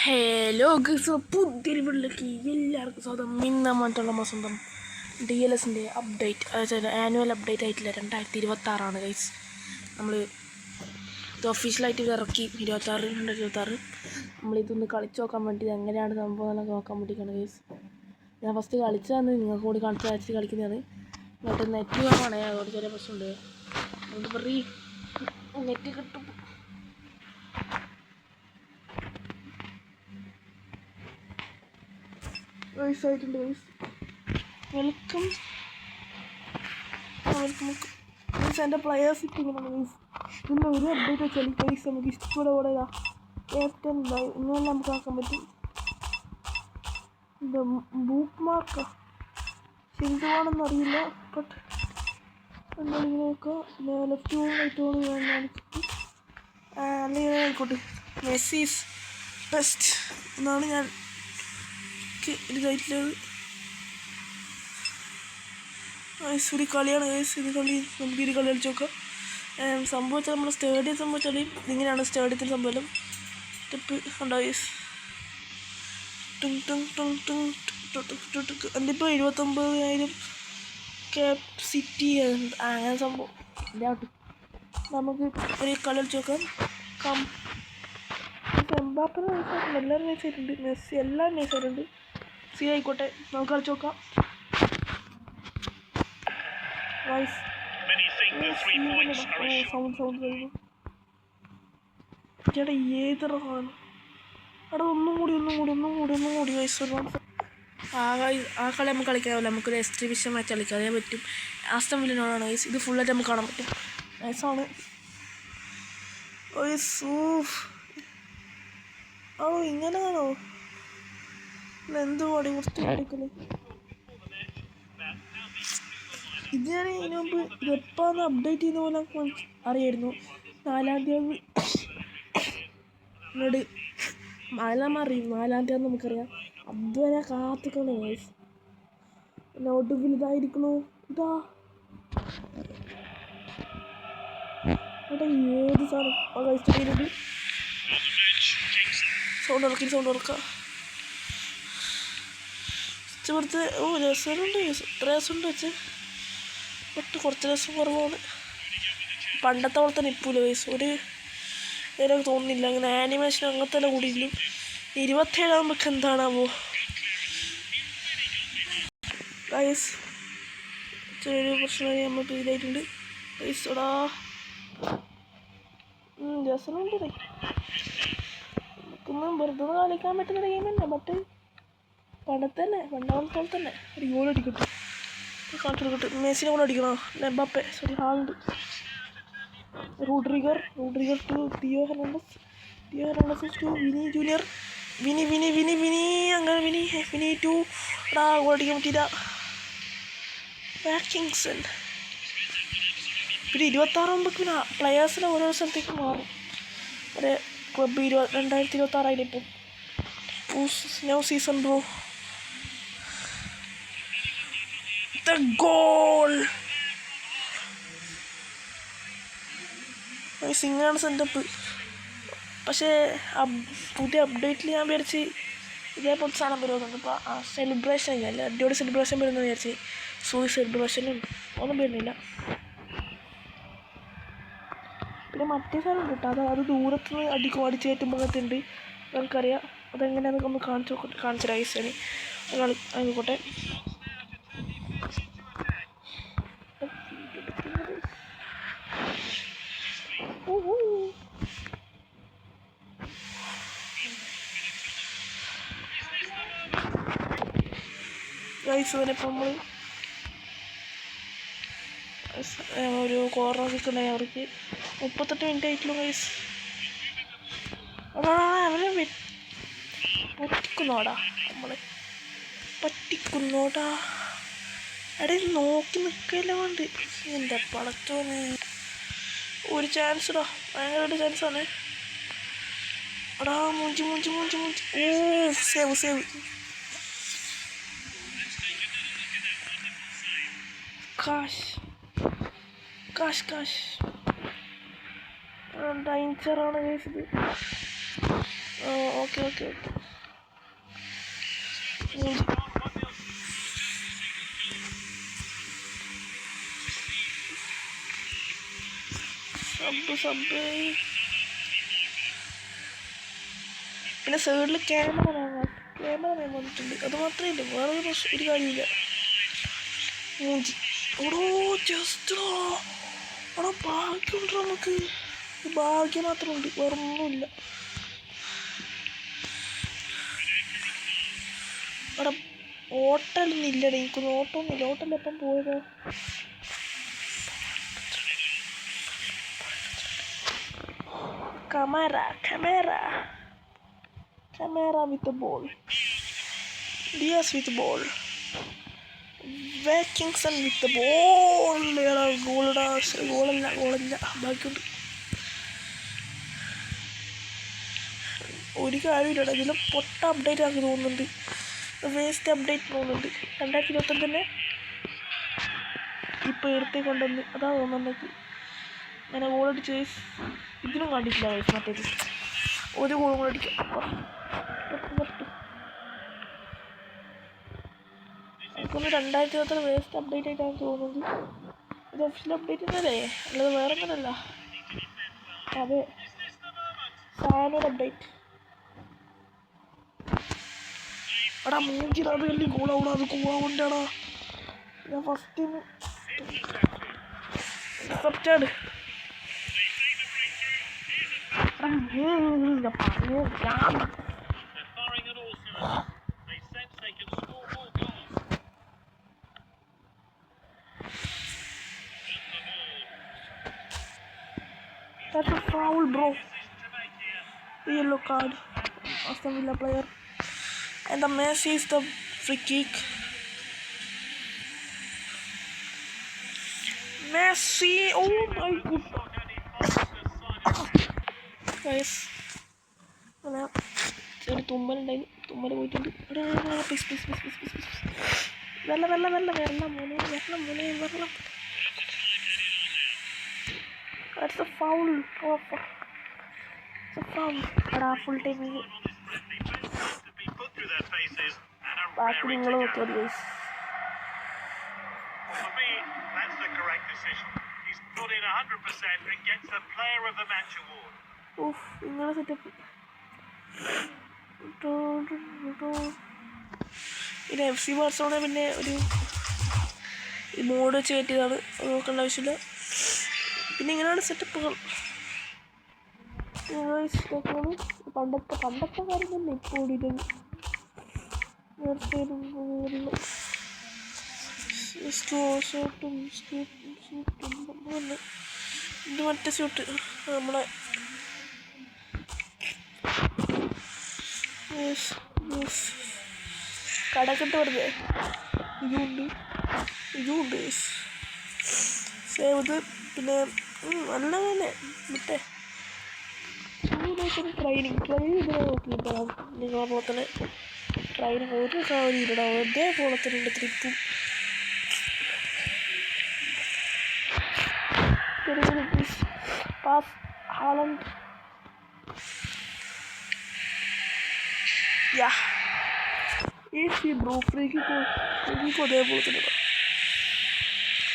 Hello guys, പുതിയൊരു വീട്ടിലേക്ക് എല്ലാവർക്കും സ്വന്തം മിന്നമാറ്റുള്ള സ്വന്തം DLSൻ്റെ അപ്ഡേറ്റ്, അതായത് ആനുവൽ അപ്ഡേറ്റ് ആയിട്ടില്ല. 2026 ഗൈസ്. നമ്മൾ ഇത് ഒഫീഷ്യലായിട്ട് ഇറക്കി 2026 നമ്മളിതൊന്ന് കളിച്ച് നോക്കാൻ വേണ്ടി എങ്ങനെയാണ് സംഭവം എന്നൊക്കെ നോക്കാൻ വേണ്ടിയിട്ടാണ് ഗൈസ്. ഞാൻ ഫസ്റ്റ് കളിച്ചതാണ്, നിങ്ങൾക്ക് കൂടി കളിച്ച് കളിക്കുന്നതാണ്. എന്നിട്ട് നെറ്റ് കുറവാണ്, അതുകൊണ്ട് ചെറിയ പ്രശ്നമുണ്ട്. അതുകൊണ്ട് പറയും നെറ്റ് കിട്ടും. ആയിട്ടുണ്ട് ഗൈസ്. Welcome guys. എൻ്റെ പ്ലെയേഴ്സ് ഇട്ടിങ്ങനെയാണ് ഗൈസ്. ഇതിൻ്റെ ഒരു അപ്ഡേറ്റ് വെച്ചാൽ ഗൈസ് നമുക്ക് ഇഷ്ടമുള്ള കൂടെ ക്യാപ്റ്റൻ ഇങ്ങനെ നമുക്ക് ആക്കാൻ പറ്റും. ഇത് ബൂക്ക് മാർക്കാ എന്തുവാണെന്ന് അറിയില്ല, ബട്ട് നമ്മളിങ്ങനെ നോക്കാം. ലെഫ്റ്റ് ഓൺ റൈറ്റ് ഓൺ അല്ലെങ്കിൽ ആയിക്കോട്ടെ. മെസ്സിസ് ബെസ്റ്റ് എന്നാണ് ഞാൻ ഇതായിട്ടുള്ളത്. ഒരു കളിയാണ് ഗൈസ്. ഇത് കളി നമുക്ക് ഇത് കളി കളിച്ച് നോക്കാം. സംഭവിച്ചാൽ നമ്മുടെ സ്റ്റേഡിയം സംഭവിച്ചാൽ ഇങ്ങനെയാണ് സ്റ്റേഡിയത്തിൽ സംഭവം. ടിപ്പ് ഉണ്ടോ ഗൈസ്? എന്നിപ്പോൾ 79,000 സിറ്റി അങ്ങനെ സംഭവം. നമുക്ക് ഒരു കളി കളിച്ച് നോക്കാം. എംബാപ്പെ നൈസായിട്ടുണ്ട്, എല്ലാവരും നൈസായിട്ടുണ്ട്. മെസ്സി എല്ലാം നൈസായിട്ടുണ്ട്. ആയിക്കോട്ടെ, നമുക്ക് കളിച്ച് നോക്കാം. ചേട്ടാ ഏതൊരു സാധനം അവിടെ ഒന്നും കൂടി വയസ്സ് ആ കളി നമുക്ക് കളിക്കാമല്ലോ. നമുക്കൊരു എക്സിബിഷൻ മാച്ച് കളിക്കാം, അതേ പറ്റും. ആസ്റ്റൺ വില്ലിനോടാണ് വയസ്സ്. ഇത് ഫുള്ളായിട്ട് നമുക്ക് കാണാൻ പറ്റും. നൈസാണ്. ഇങ്ങനെയാണോ? എന്തുപാടി കുറച്ച് കളിക്കല്. ഇത് ഞാൻ ഇതിനു മുമ്പ് ഇതെപ്പോഴാണ് അപ്ഡേറ്റ് ചെയ്യുന്ന പോലെ അറിയായിരുന്നു. 4-ാം തീയതി അതെല്ലാം അറിയും. 4-ാം തീയതി നമുക്കറിയാം. അതുവരെ കാത്തിക്കണേ ഗൈസ്. പിന്നെ ഒടുവിൽ ഇതായിരിക്കണോ? ഇതാ ഏത് സാധനം കഴിച്ചിട്ടുണ്ട്. സൗണ്ട് ഇറക്കാം. ഇവിടുത്തെ രസമുണ്ട്. എത്ര രസമുണ്ട് വെച്ച് ബട്ട് കുറച്ച് രസം കുറവാണ്. പണ്ടത്തെ പോലെ തന്നെ ഇപ്പോഴും വയസ്സ് ഒരു നേരം തോന്നുന്നില്ല. അങ്ങനെ ആനിമേഷൻ അങ്ങനത്തെ തന്നെ കൂടിയില്ല. 27 എന്താണാവോ ഗൈസ്. ചെറിയൊരു പ്രശ്നമായി നമുക്ക് ഇതായിട്ടുണ്ട് ഗൈസ്. എടാ രസമുണ്ട്. നമുക്കൊന്നും വെറുതെ കളിക്കാൻ പറ്റുന്ന ഗെയിം തന്നെ. ബട്ട് പണ്ടത്തെ തന്നെ ഒരു ഗോൾ അടിക്കട്ടെ, കാണിച്ചു കൊടുക്കട്ടെ. മെസ്സിനെ ഗോൾ അടിക്കണോ? Mbappe Haaland. Rodrygo to Theo Hernandez to Vini junior. Vini അങ്ങനെ വിനി ടു ഗോൾ അടിക്കാൻ പറ്റിയില്ല. വാക്കിങ്സൺ. പിന്നെ 26 പിന്നെ പ്ലെയേഴ്സിനെ ഓരോ സ്ഥലത്തേക്ക് മാറും. ഒരു ക്ലബ്ബ് 2026 ആയില്ലേ ഇപ്പോൾ സീസൺ ബ്രോ. The goal. സിംഗാണ് സെറ്റപ്പ്. പക്ഷേ പുതിയ അപ്ഡേറ്റിൽ ഞാൻ വിചാരിച്ച് ഇതേപോലത്തെ സാധനം വരുമെന്നുണ്ട്. ഇപ്പോൾ സെലിബ്രേഷൻ കഴിഞ്ഞാൽ അടിപൊളി സെലിബ്രേഷൻ വരുമെന്ന് വിചാരിച്ച്. സെലിബ്രേഷനും ഒന്നും വരുന്നില്ല. പിന്നെ മറ്റേ സാധനം ഉണ്ട് കേട്ടോ. അത് ദൂരത്ത് നിന്ന് അടിച്ച് കയറ്റുമ്പോൾ ഉണ്ട്. നമുക്കറിയാം അതെങ്ങനെയാണെന്ന് ഒന്ന് കാണിച്ചു ഐസന് ആയിക്കോട്ടെ. ഇപ്പം നമ്മൾ ഒരു കോർണർ കിക്ക് ഉണ്ടായി അവർക്ക്. 38 മിനിറ്റ് ആയിട്ടുള്ളൂ ഗൈസ്. അവരെ പറ്റിക്കുന്നോടാ എടേ നോക്കി നിൽക്കല്ലേ വേണ്ട. എൻ്റെ പടച്ചോന് ഒരു ചാൻസ് ഇടാ, ഭയങ്കര ഒരു ചാൻസാണ്. എടാ മൂഞ്ചി സേവ്. കാശ് ഡൈൻസറാണ് കേസ് ഇത്. Okay okay okay. സബ് പിന്നെ സൈഡിൽ ക്യാമറ വന്നിട്ടുണ്ട്. അത് മാത്രമേ ഇല്ല, വേറെ ഒരു കാര്യമില്ല. മൂഞ്ചി ഓടോ ജസ്റ്റോ അവിടെ ഭാഗ്യമുണ്ട്. നമുക്ക് ഭാഗ്യം മാത്രമുണ്ട്, വേറൊന്നുമില്ല. അവിടെ ഓട്ടമൊന്നും ഇല്ലടേ, എനിക്കൊന്നും ഓട്ടമൊന്നുമില്ല. ഓട്ടമല്ല എപ്പം പോയതോ. Camara with the ball. Diaz with the ball. Watkinson with the ball. ഗോളല്ല ബാക്കിയുണ്ട്. ഒരു കാര്യമില്ലടാ, ഇതിൽ പൊട്ട അപ്ഡേറ്റ് ആക്കി തോന്നുന്നുണ്ട്. വേസ്റ്റ് അപ്ഡേറ്റ് തോന്നുന്നുണ്ട്. 2025 തന്നെ ഇപ്പോൾ എടുത്തേ കൊണ്ടുവന്ന് അതാ തോന്നുന്നുണ്ട്. അങ്ങനെ ഗോളടിച്ച് ഇതിനും കണ്ടിട്ടില്ല വയസ്സ്. മറ്റേത് ഒരു ഗോളും കൂടെ അടിക്കാം. എനിക്കൊന്ന് 2026 വേസ്റ്റ് അപ്ഡേറ്റ് ആയിട്ടാണ് തോന്നുന്നത്. ഇത് ഒഫീഷ്യൽ അപ്ഡേറ്റ് തന്നെയല്ലേ, അല്ലാതെ വേറെ ഒന്നല്ല. അതെ, സാനോട് അപ്ഡേറ്റ്. എടാ മൂഞ്ചിടാ, അത് വലിയ ഗോളാവൂടാ. അത് ഗോളാവുണ്ടാടാ. ഞാൻ first accepted. That's a foul, bro. The yellow card. Aston Villa player. And the Messi is the free kick. Messi! Oh my god. Guys. ഒരു തുമ്മലുണ്ടായി, തുമ്മൽ പോയിട്ടുണ്ട്. വെള്ളം. That's a foul. It's a foul. എടാ ഫുൾ ടൈമിങ് ബാക്കി നിങ്ങൾ നോക്കിയത് guys. ഓഹ് നിങ്ങളെ setup. പിന്നെ FC ബാർസലോണ പിന്നെ ഒരു മോഡ് വെച്ച് കയറ്റിയതാണ്, നോക്കേണ്ട ആവശ്യമില്ല. പിന്നെ ഇങ്ങനെയാണ് സെറ്റപ്പുകൾ. പണ്ടത്തെ കാര്യം തന്നെ ഇപ്പോൾ ഓടിയിട്ടത്. ഇത് മറ്റേ സ്യൂട്ട് നമ്മളെ കടക്കിട്ട് വെറുതെ ഇതുണ്ട് സേവ് ഇത്. പിന്നെ നല്ല തന്നെ മറ്റേ ട്രെയിനിങ് ഇതിനെ നോക്കിയിട്ടാണ് നിങ്ങളെ പോലെ തന്നെ ട്രെയിനിങ് ഒരു കാര്യം ഇല്ലടാ. അതേപോലെ തന്നെ ഉണ്ട് ട്രിപ്പും. Pass Haaland. ബ്രോ ഫ്രീക്കിക്കോ അതേപോലെ തന്നെ.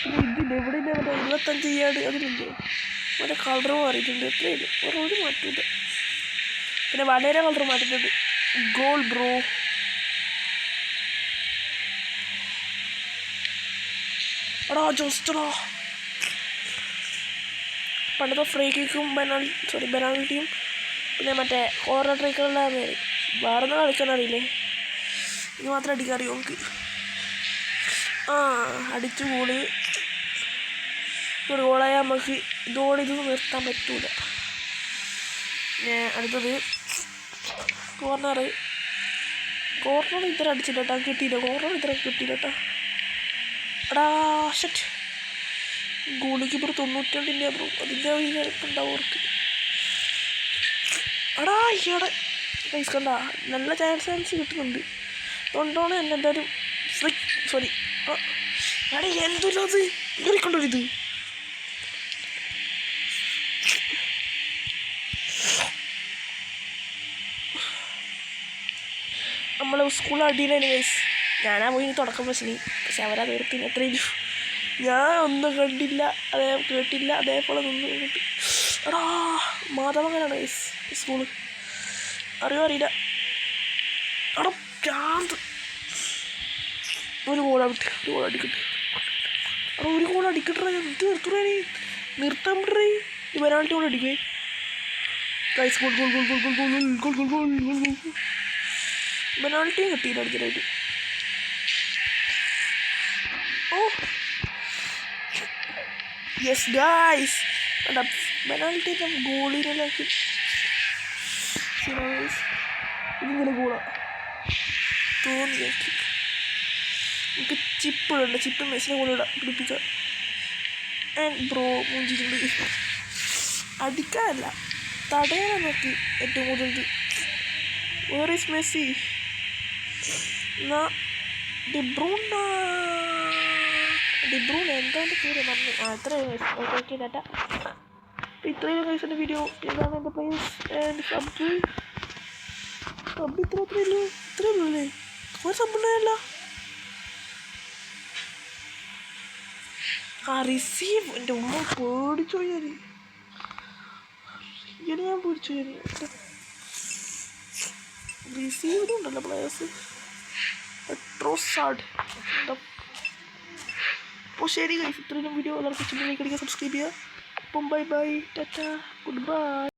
പിന്നെ ഇതിൻ്റെ എവിടെ ഇല്ല, മറ്റേ 25 യാർഡ് അതിലില്ലേ, മറ്റേ കളർ മാറിയിട്ടുണ്ട്. എത്രയില്ല, വേറെ ഒരു മാറ്റമില്ല. പിന്നെ വളരെ കളർ മാറ്റിയിട്ടുണ്ട്. Goal bro. എടാ ജോസ്റ്ററാ, പണ്ടത്തെ ഫ്രീ കിക്കും പെനാൽറ്റിയും പിന്നെ മറ്റേ കോർണർ ട്രൈക്കുകളിലാണ്. വേറെ ഒന്നും കളിക്കാൻ അറിയില്ലേ, ഇത് മാത്രം അടിക്കാൻ അറിയോ നമുക്ക്. അടിച്ചു ഗോള്. ഒരു ഗോളായാൽ നമുക്ക് ഇത് നിർത്താൻ പറ്റൂല. അടുത്തത് കോർണർ ഇത്ര അടിച്ചിട്ടാ കിട്ടിയില്ല. കോർണർ ഇത്ര കിട്ടിയില്ല കേട്ടോ. എടാ ഷട്ട്, ഗോളിക്ക് ഇപ്പോൾ 92 ബ്രോ. അതിൻ്റെ ഉണ്ടാവും അവർക്ക്. എടാ ഇവിടെ പൈസ കണ്ട നല്ല ചാൻസ് കിട്ടുന്നുണ്ട്. അതുകൊണ്ടാണ് എന്നെ എന്തായാലും എടാ എന്തൊരു അത് ഇങ്ങനെക്കൊണ്ടൊരിത്. നമ്മൾ സ്കൂൾ അടിയിലാണ് ഗൈസ്. ഞാനാ പോയി തുടക്കം പ്രശ്നം, പക്ഷെ അവരത് എടുത്തിന് എത്രയും ഞാൻ ഒന്നും കണ്ടില്ല, കേട്ടില്ല, അതേപോലെ നിന്ന് കേട്ടു. എടാ മാധവങ്ങനാണ് ഗൈസ് സ്കൂള്, അറിയില്ല. എടാ ഭ്രാന്ത്. ഒരു ഗോൾ അടിക്കട്ടെ. എടാ ഒരു ഗോൾ അടിക്കട്ടെ, എന്ത് നിർത്തണേ, നിർത്താൻ പറ്റേ. ഈ പെനാൾട്ടി ഗോൾ അടിക്കേ ഗൈസ്. ഗോൾ. പെനാൾട്ടിയും കിട്ടിയില്ല അടിക്കാനായിട്ട്. ഓ യെസ് ഗൈസ്, പെനാൾട്ടി ഗോളിനാക്കി. ഇതിങ്ങനെ ഗോളാ തോന്നി. നമുക്ക് ചിപ്പിടണ്ട, ചിപ്പ് മെസ്സിനെ ഗോളിടാം പിടിപ്പിക്കാം. ആൻഡ് ബ്രോ മുഞ്ചിട്ടുണ്ട്. അടിക്കാനല്ല, തടയാനാ നോക്കി ഏറ്റവും കൂടുതൽ. Where is Messi? ഡിബ്രൂൺ എന്താണ്ട് പേര് മറന്നു. എത്ര ഓക്കെ ഡാറ്റ. ഇത്രയും കഴിച്ചെൻ്റെ വീഡിയോ. ഇതാണ് എൻ്റെ പ്ലേസ് ആൻഡ് സബ് ഇത്രയല്ലേ ഒരു സബ്ബുണ്ടായല്ല. റിസീവ് എൻ്റെ ഉമ്മ പേടിച്ചു ഞാൻ പേടിച്ചു. റിസീവിനുണ്ടല്ലോ പ്ലേയേഴ്സ്. ട്രോസാഡ്. അപ്പോൾ ശരി ഗൈസ്, ഇത്രയും വീഡിയോ എല്ലാവർക്കും ഇഷ്ടപ്പെട്ടെങ്കിൽ സബ്സ്ക്രൈബ് ചെയ്യുക. അപ്പം bye bye, Tata, good bye.